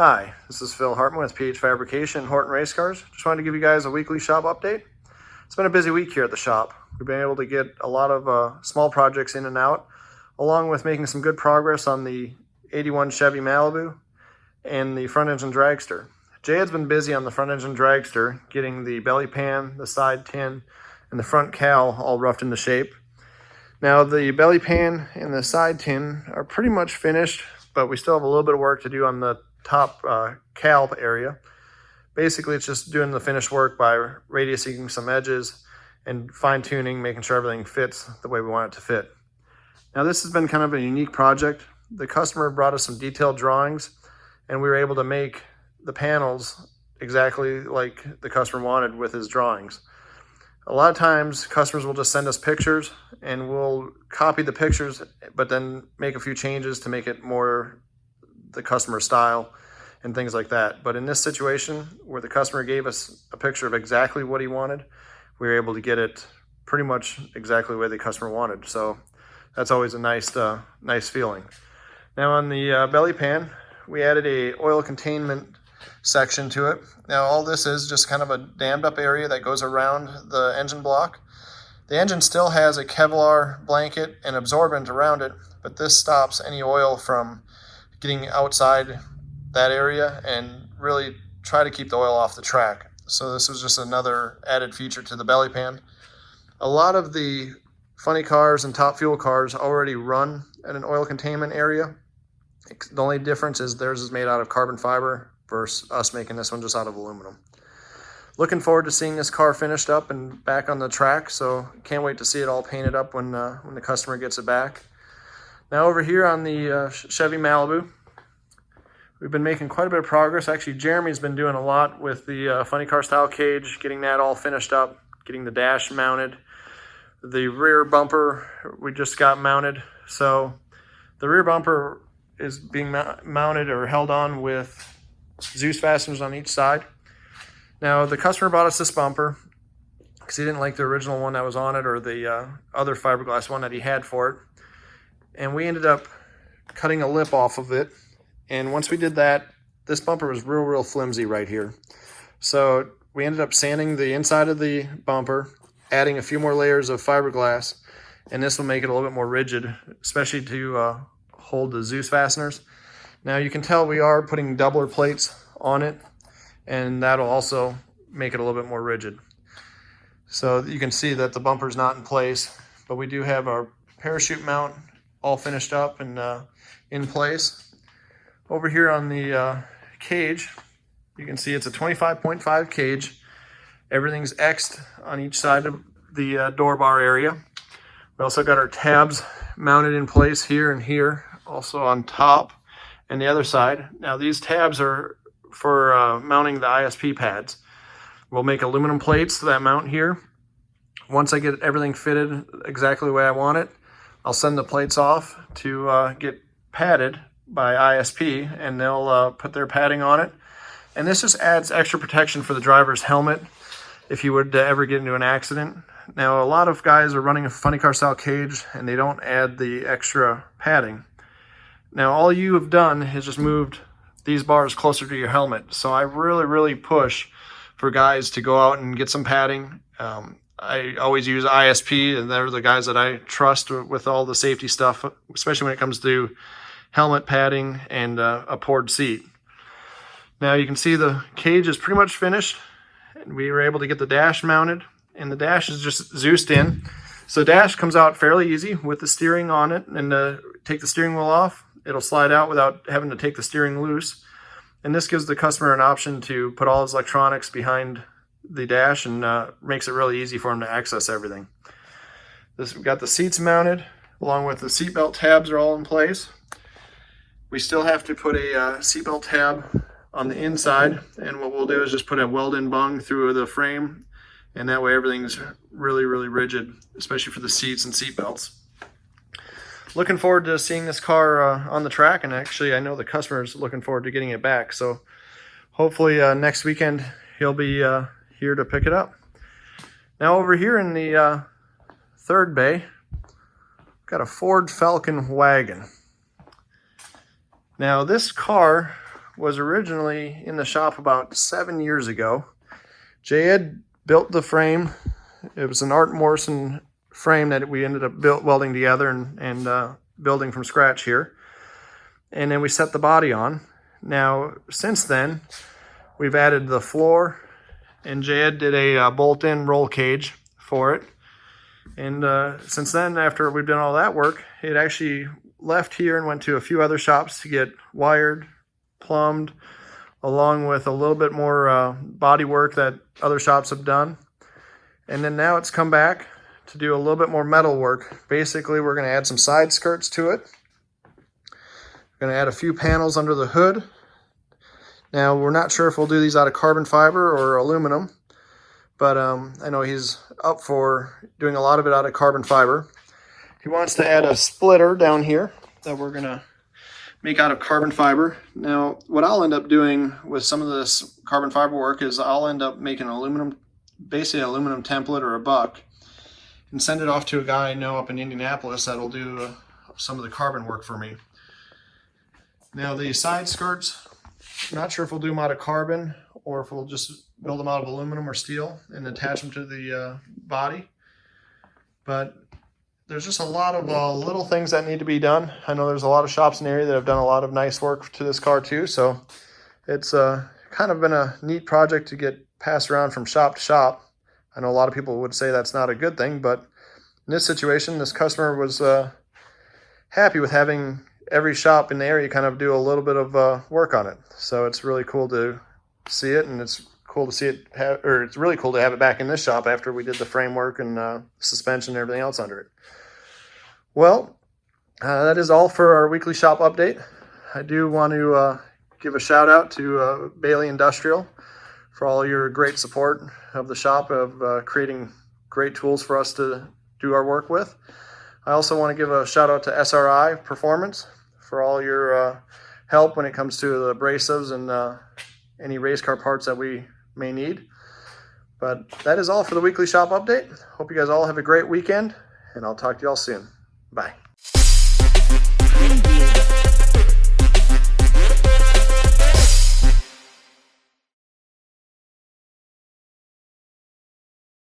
Hi, this is Phil Hartman with PH Fabrication, Horton Race Cars. Just wanted to give you guys a weekly shop update. It's been a busy week here at the shop. We've been able to get a lot of small projects in and out, along with making some good progress on the 81 Chevy Malibu and the front engine dragster. Jay has been busy on the front engine dragster, getting the belly pan, the side tin, and the front cowl all roughed into shape. Now the belly pan and the side tin are pretty much finished, but we still have a little bit of work to do on the top cowl area. Basically, it's just doing the finish work by radiusing some edges and fine-tuning, making sure everything fits the way we want it to fit. Now this has been kind of a unique project. The customer brought us some detailed drawings, and we were able to make the panels exactly like the customer wanted with his drawings. A lot of times customers will just send us pictures and we'll copy the pictures, but then make a few changes to make it more the customer style and things like that. But in this situation where the customer gave us a picture of exactly what he wanted, we were able to get it pretty much exactly the way the customer wanted. So that's always a nice feeling. Now on the belly pan, we added a oil containment section to it. Now all this is just kind of a dammed up area that goes around the engine block. The engine still has a Kevlar blanket and absorbent around it, but this stops any oil from getting outside that area and really try to keep the oil off the track. So this was just another added feature to the belly pan. A lot of the funny cars and top fuel cars already run at an oil containment area. The only difference is theirs is made out of carbon fiber versus us making this one just out of aluminum. Looking forward to seeing this car finished up and back on the track, so can't wait to see it all painted up when the customer gets it back. Now over here on the Chevy Malibu, we've been making quite a bit of progress. Actually, Jeremy's been doing a lot with the funny car style cage, getting that all finished up, getting the dash mounted. The rear bumper we just got mounted. So the rear bumper is being mounted or held on with Zeus fasteners on each side. Now the customer bought us this bumper because he didn't like the original one that was on it or the other fiberglass one that he had for it. And we ended up cutting a lip off of it. And once we did that, this bumper was real flimsy right here. So we ended up sanding the inside of the bumper, adding a few more layers of fiberglass, and this will make it a little bit more rigid, especially to hold the Zeus fasteners. Now you can tell we are putting doubler plates on it, and that'll also make it a little bit more rigid. So you can see that the bumper's not in place, but we do have our parachute mount all finished up and in place. Over here on the cage, you can see it's a 25.5 cage. Everything's X'd on each side of the door bar area. We also got our tabs mounted in place here and here, also on top and the other side. Now these tabs are for mounting the ISP pads. We'll make aluminum plates that mount here. Once I get everything fitted exactly the way I want it, I'll send the plates off to get padded by ISP, and they'll put their padding on it. And this just adds extra protection for the driver's helmet if you would ever get into an accident. Now a lot of guys are running a funny car style cage and they don't add the extra padding. Now all you have done is just moved these bars closer to your helmet. So I really push for guys to go out and get some padding. I always use ISP, and they're the guys that I trust with all the safety stuff, especially when it comes to helmet padding and a poured seat. Now you can see the cage is pretty much finished, and we were able to get the dash mounted, and the dash is just Zeused in. So the dash comes out fairly easy with the steering on it, and take the steering wheel off, it'll slide out without having to take the steering loose. And this gives the customer an option to put all his electronics behind the dash and makes it really easy for him to access everything. We've got the seats mounted along with the seatbelt tabs are all in place. We still have to put a seatbelt tab on the inside, and what we'll do is just put a weld-in bung through the frame, and that way everything's really rigid, especially for the seats and seatbelts. Looking forward to seeing this car on the track, and actually I know the customer's looking forward to getting it back, so hopefully next weekend he'll be here to pick it up. Now over here in the third bay, got a Ford Falcon wagon. Now this car was originally in the shop about 7 years ago. Jay had built the frame. It was an Art Morrison frame that we ended up welding together and building from scratch here. And then we set the body on. Now, since then, we've added the floor, and Jay did a bolt-in roll cage for it. And since then, after we've done all that work, it actually left here and went to a few other shops to get wired, plumbed, along with a little bit more body work that other shops have done. And then now it's come back to do a little bit more metal work. Basically, we're going to add some side skirts to it. We're going to add a few panels under the hood. Now, we're not sure if we'll do these out of carbon fiber or aluminum, but I know he's up for doing a lot of it out of carbon fiber. He wants to add a splitter down here that we're going to make out of carbon fiber. Now, what I'll end up doing with some of this carbon fiber work is I'll end up making aluminum, basically an aluminum template or a buck, and send it off to a guy I know up in Indianapolis that'll do some of the carbon work for me. Now, the side skirts, I'm not sure if we'll do them out of carbon or if we'll just build them out of aluminum or steel and attach them to the body. But there's just a lot of little things that need to be done. I know there's a lot of shops in the area that have done a lot of nice work to this car too. So it's kind of been a neat project to get passed around from shop to shop. I know a lot of people would say that's not a good thing, but in this situation, this customer was happy with having every shop in the area kind of do a little bit of work on it. So it's really cool to see it, and it's cool to see it, it's really cool to have it back in this shop after we did the framework and suspension and everything else under it. Well, that is all for our weekly shop update. I do want to give a shout out to Bailey Industrial for all your great support of the shop, of creating great tools for us to do our work with. I also want to give a shout out to SRI Performance for all your help when it comes to the abrasives and any race car parts that we may need. But that is all for the weekly shop update. Hope you guys all have a great weekend, and I'll talk to you all soon. Bye.